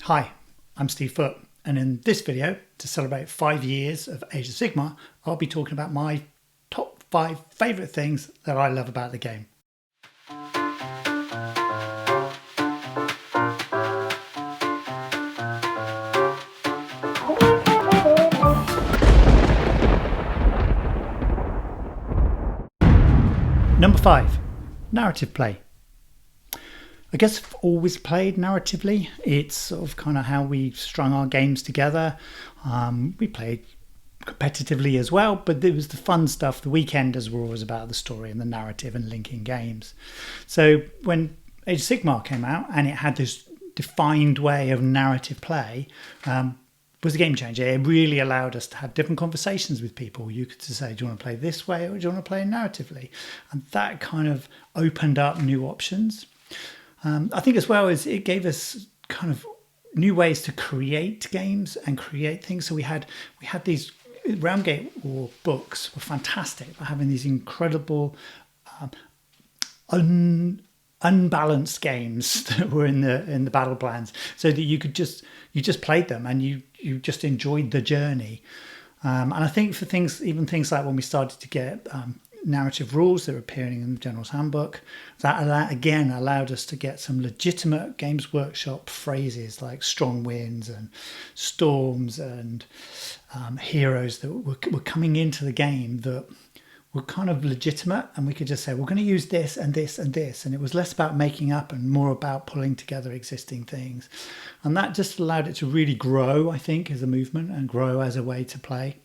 Hi, I'm Steve Foote, and in this video, to celebrate 5 years of Age of Sigmar, I'll be talking about my top 5 favourite things that I love about the game. Number 5, narrative play. I guess I've always played narratively. It's sort of kind of how we strung our games together. We played competitively as well, but it was the fun stuff. The weekenders were always about the story and the narrative and linking games. So when Age of Sigmar came out and it had this defined way of narrative play, was a game changer. It really allowed us to have different conversations with people. You could say, do you want to play this way or do you want to play narratively? And that kind of opened up new options. I think as well as it gave us kind of new ways to create games and create things. So we had these Realmgate War books were fantastic for having these incredible unbalanced games that were in the battle plans, so that you just played them and you just enjoyed the journey. And I think for things like when we started to get narrative rules that are appearing in the General's Handbook, that again allowed us to get some legitimate Games Workshop phrases like strong winds and storms and heroes that were coming into the game that were kind of legitimate, and we could just say we're going to use this and this and this, and it was less about making up and more about pulling together existing things. And that just allowed it to really grow, I think, as a movement and grow as a way to play.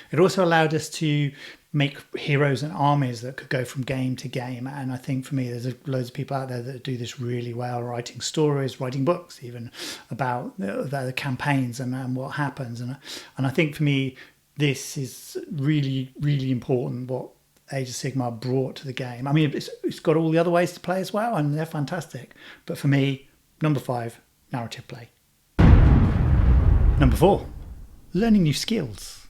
It also allowed us to make heroes and armies that could go from game to game. And I think for me, there's loads of people out there that do this really well, writing stories, writing books even about the campaigns and what happens. And I think for me, this is really, really important what Age of Sigmar brought to the game. I mean, it's got all the other ways to play as well, and they're fantastic. But for me, number 5, narrative play. Number 4, learning new skills.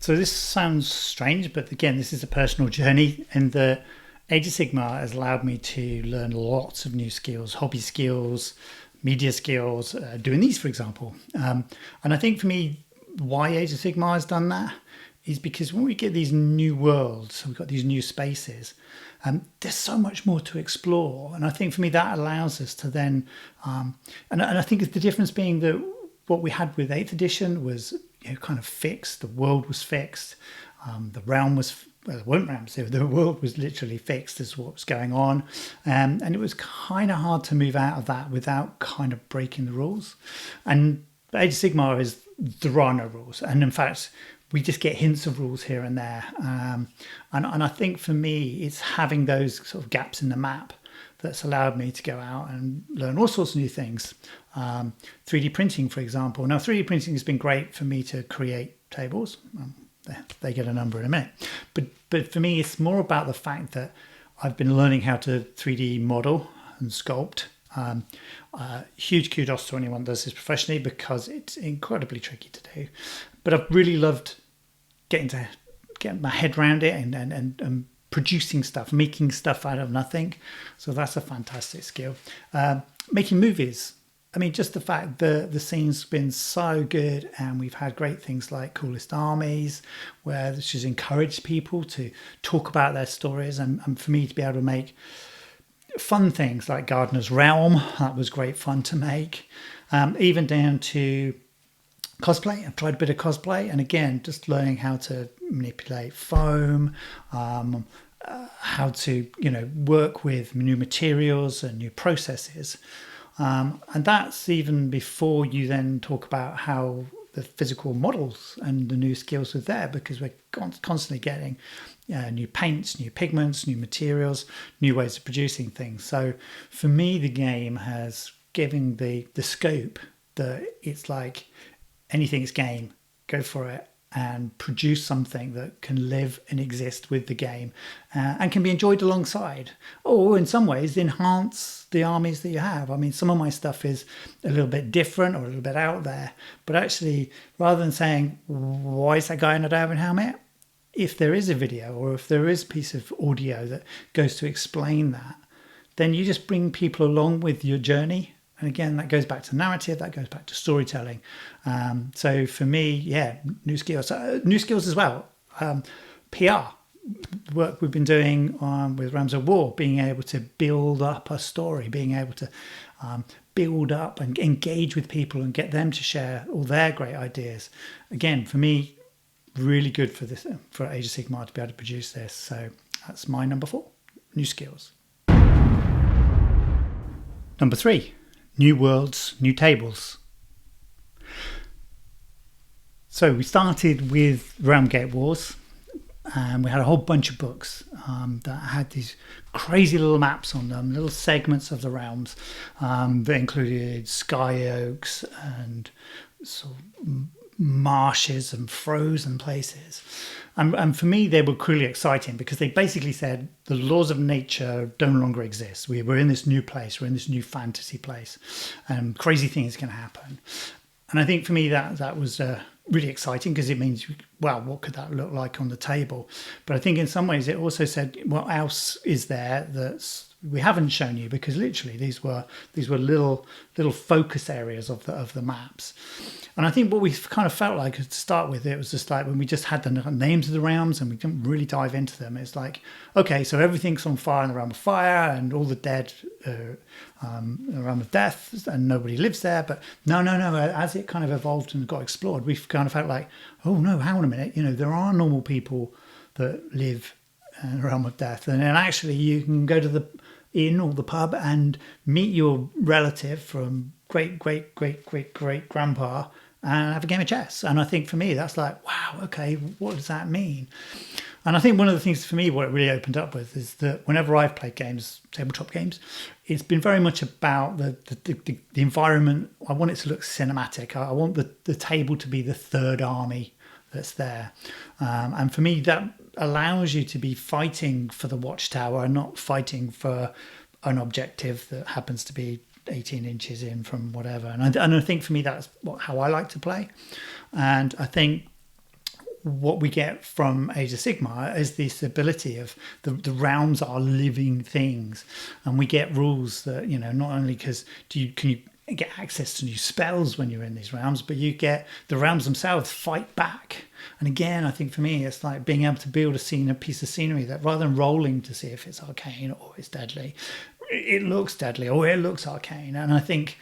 So this sounds strange, but again, this is a personal journey, and the Age of Sigmar has allowed me to learn lots of new skills, hobby skills, media skills, doing these, for example. And I think for me, why Age of Sigmar has done that is because when we get these new worlds, so we've got these new spaces, there's so much more to explore. And I think for me, that allows us to then, and I think the difference being that what we had with 8th edition was kind of fixed. The world was fixed. The realm was, well, it weren't realms, the world was literally fixed as what was going on. And it was kind of hard to move out of that without kind of breaking the rules. And Age of Sigmar is, there are no rules. And in fact, we just get hints of rules here and there. And I think for me, it's having those sort of gaps in the map that's allowed me to go out and learn all sorts of new things. 3D printing, for example. Now, 3D printing has been great for me to create tables. They get a number in a minute. But for me, it's more about the fact that I've been learning how to 3D model and sculpt. Huge kudos to anyone that does this professionally, because it's incredibly tricky to do. But I've really loved getting my head around it and producing stuff, making stuff out of nothing. So that's a fantastic skill. Making movies. I mean, just the fact that the scene's been so good, and we've had great things like Coolest Armies, where this has encouraged people to talk about their stories, and for me to be able to make fun things like Gardener's Realm. That was great fun to make. Even down to cosplay. I've tried a bit of cosplay, and again, just learning how to manipulate foam, how to work with new materials and new processes. And that's even before you then talk about how the physical models and the new skills are there, because we're constantly getting new paints, new pigments, new materials, new ways of producing things. So for me, the game has given the scope that it's like anything is game, go for it and produce something that can live and exist with the game and can be enjoyed alongside, or in some ways enhance the armies that you have. I mean, some of my stuff is a little bit different or a little bit out there, but actually, rather than saying, why is that guy in a diving helmet? If there is a video or if there is a piece of audio that goes to explain that, then you just bring people along with your journey. And again, that goes back to narrative, that goes back to storytelling. So for me, yeah, new skills. New skills as well. PR, work we've been doing with Realms of War, being able to build up a story, being able to build up and engage with people and get them to share all their great ideas. Again, for me, really good for this, for Age of Sigmar to be able to produce this. So that's my number 4, new skills. Number 3, new worlds, new tables. So we started with Realm Gate Wars, and we had a whole bunch of books that had these crazy little maps on them, little segments of the realms that included sky oaks and sort of marshes and frozen places. And for me, they were really exciting because they basically said the laws of nature no longer exist. We're in this new place. We're in this new fantasy place, and crazy things can happen. And I think for me that was really exciting because it means, wow, what could that look like on the table? But I think in some ways it also said, what else is there that we haven't shown you? Because literally these were little focus areas of the maps. And I think what we kind of felt like to start with, it was just like when we just had the names of the realms and we didn't really dive into them. It's like, okay, so everything's on fire in the realm of fire and all the dead in the realm of death and nobody lives there. But no. As it kind of evolved and got explored, we've kind of felt like, oh no, hang on a minute. There are normal people that live in the realm of death. And then actually you can go to the inn or the pub and meet your relative from great grandpa and have a game of chess. And I think for me, that's like, wow, okay, what does that mean? And I think one of the things for me, what it really opened up with is that whenever I've played games, tabletop games, it's been very much about the environment. I want it to look cinematic. I want the table to be the third army that's there. And for me, that allows you to be fighting for the watchtower and not fighting for an objective that happens to be 18 inches in from whatever. And I think for me, that's how I like to play. And I think what we get from Age of Sigmar is this ability of the realms are living things. And we get rules that, not only because can you get access to new spells when you're in these realms, but you get the realms themselves fight back. And again, I think for me, it's like being able to build a piece of scenery that rather than rolling to see if it's arcane or it's deadly, it looks deadly or it looks arcane. And I think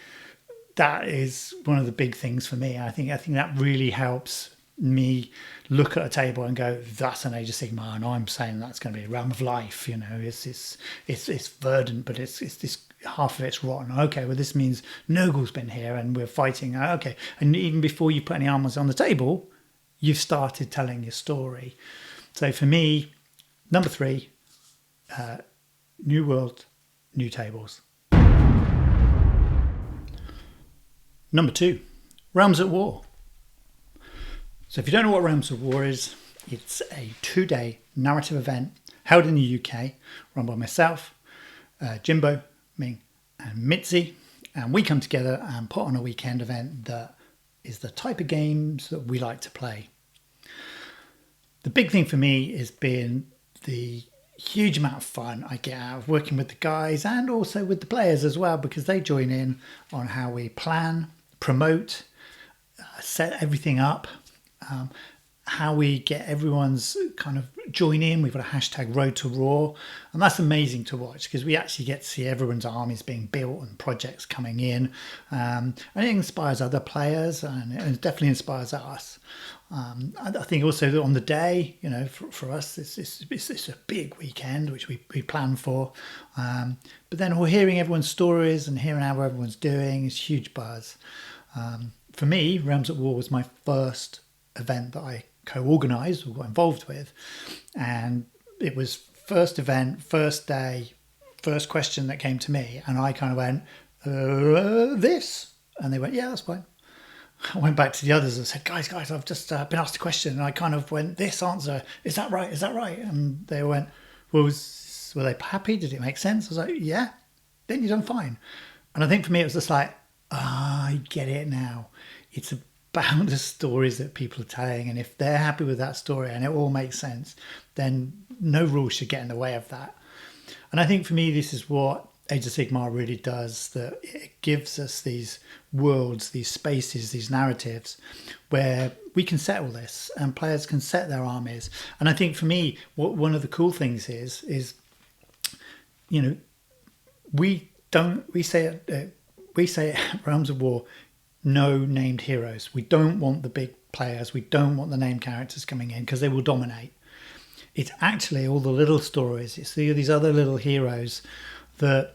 that is one of the big things for me. I think that really helps me look at a table and go, that's an Age of Sigmar, and I'm saying that's going to be a realm of life. It's verdant, but it's this half of it's rotten. Okay, well this means Nurgle's been here and we're fighting. Okay, and even before you put any armors on the table, you've started telling your story. So for me, number 3, new world, new tables. Number 2, Realms at War. So if you don't know what Realms of War is, it's a 2-day narrative event held in the UK, run by myself, Jimbo, Ming and Mitzi, and we come together and put on a weekend event that is the type of games that we like to play. The big thing for me has been the huge amount of fun I get out of working with the guys and also with the players as well, because they join in on how we plan, promote, set everything up, how we get everyone's kind of join in. We've got a hashtag Road to Raw, and that's amazing to watch because we actually get to see everyone's armies being built and projects coming in, and it inspires other players and it definitely inspires us. I think also on the day, for us, it's a big weekend which we plan for, but then we're hearing everyone's stories and hearing how everyone's doing is huge buzz. For me, Realms at War was my first event that I co-organised or got involved with, and it was first event, first day, first question that came to me, and I kind of went, this, and they went, yeah, that's fine. I went back to the others and said, guys, I've just been asked a question, and I kind of went, this answer, is that right, and they went, well, were they happy, did it make sense? I was like, yeah, then you've done fine. And I think for me it was just like, I get it now. It's about the stories that people are telling, and if they're happy with that story and it all makes sense, then no rule should get in the way of that. And I think for me, this is what Age of Sigmar really does, that it gives us these worlds, these spaces, these narratives where we can set all this and players can set their armies. And I think for me, one of the cool things is, you know, we say at Realms of War, no named heroes. We don't want the big players. We don't want the named characters coming in because they will dominate. It's actually all the little stories. It's these other little heroes that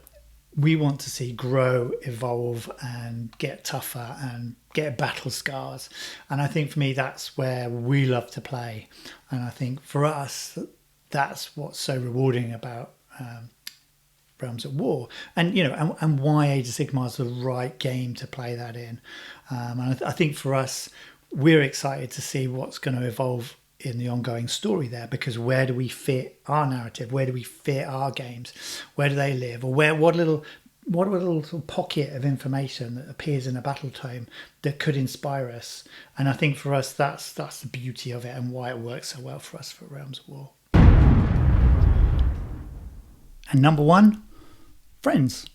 we want to see grow, evolve, and get tougher and get battle scars. And I think for me, that's where we love to play. And I think for us, that's what's so rewarding about Realms at War, and and why Age of Sigmar is the right game to play that in. And I think for us, we're excited to see what's going to evolve in the ongoing story there, because where do we fit our narrative? Where do we fit our games? Where do they live? Or what little sort of pocket of information that appears in a battle tome that could inspire us? And I think for us, that's the beauty of it and why it works so well for us for Realms of War. And number one, friends.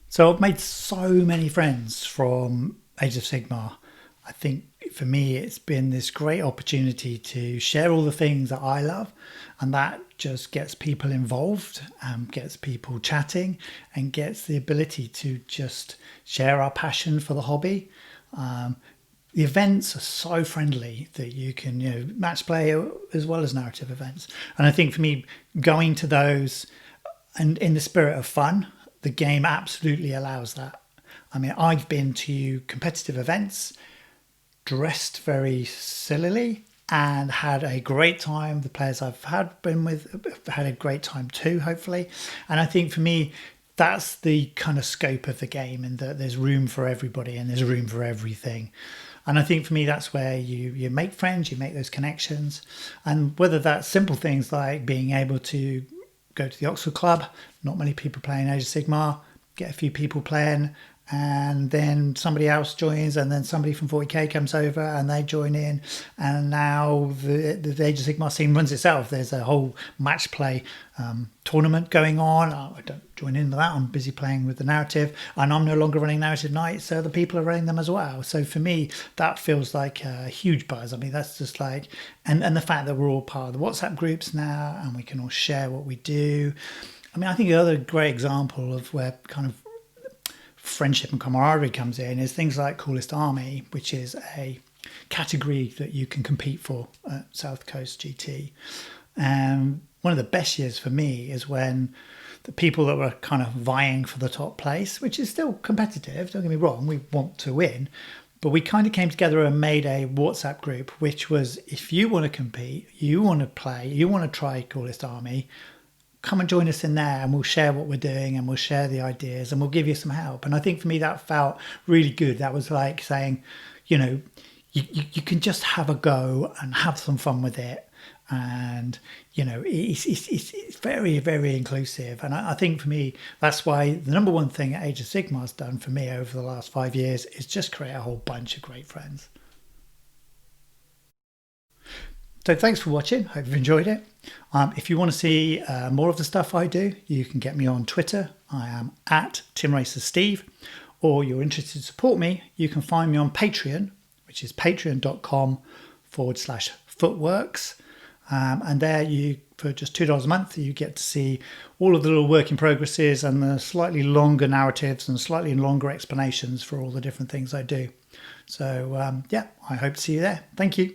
So I've made so many friends from Age of Sigmar. I think for me, it's been this great opportunity to share all the things that I love, and that just gets people involved, gets people chatting, and gets the ability to just share our passion for the hobby. The events are so friendly that you can, match play as well as narrative events. And I think for me, going to those and in the spirit of fun, the game absolutely allows that. I mean, I've been to competitive events dressed very sillily and had a great time. The players I've been with have had a great time too, hopefully. And I think for me, that's the kind of scope of the game, and that there's room for everybody and there's room for everything. And I think for me, that's where you make friends, you make those connections. And whether that's simple things like being able to go to the Oxford Club, not many people playing Age of Sigmar, get a few people playing, and then somebody else joins, and then somebody from 40k comes over and they join in, and now the Age of Sigmar scene runs itself. There's a whole match play tournament going on. I don't join into that. I'm busy playing with the narrative, and I'm no longer running narrative nights, so the people are running them as well. So for me, that feels like a huge buzz. I mean, that's just like, and the fact that we're all part of the WhatsApp groups now, and we can all share what we do. I mean, I think the other great example of where kind of friendship and camaraderie comes in is things like Coolest Army, which is a category that you can compete for at South Coast GT. And one of the best years for me is when the people that were kind of vying for the top place, which is still competitive, don't get me wrong, we want to win, but we kind of came together and made a WhatsApp group, which was, if you want to compete, you want to play, you want to try Coolest Army, come and join us in there, and we'll share what we're doing, and we'll share the ideas, and we'll give you some help. And I think for me, that felt really good. That was like saying, you can just have a go and have some fun with it. And, it's very, very inclusive. And I think for me, that's why the number one thing Age of Sigmar's done for me over the last 5 years is just create a whole bunch of great friends. So thanks for watching. Hope you've enjoyed it. If you want to see more of the stuff I do, you can get me on Twitter. I am at TimRacerSteve. Or you're interested to support me, you can find me on Patreon, which is patreon.com/Footeworks. And there for just $2 a month, you get to see all of the little work in progresses and the slightly longer narratives and slightly longer explanations for all the different things I do. So I hope to see you there. Thank you.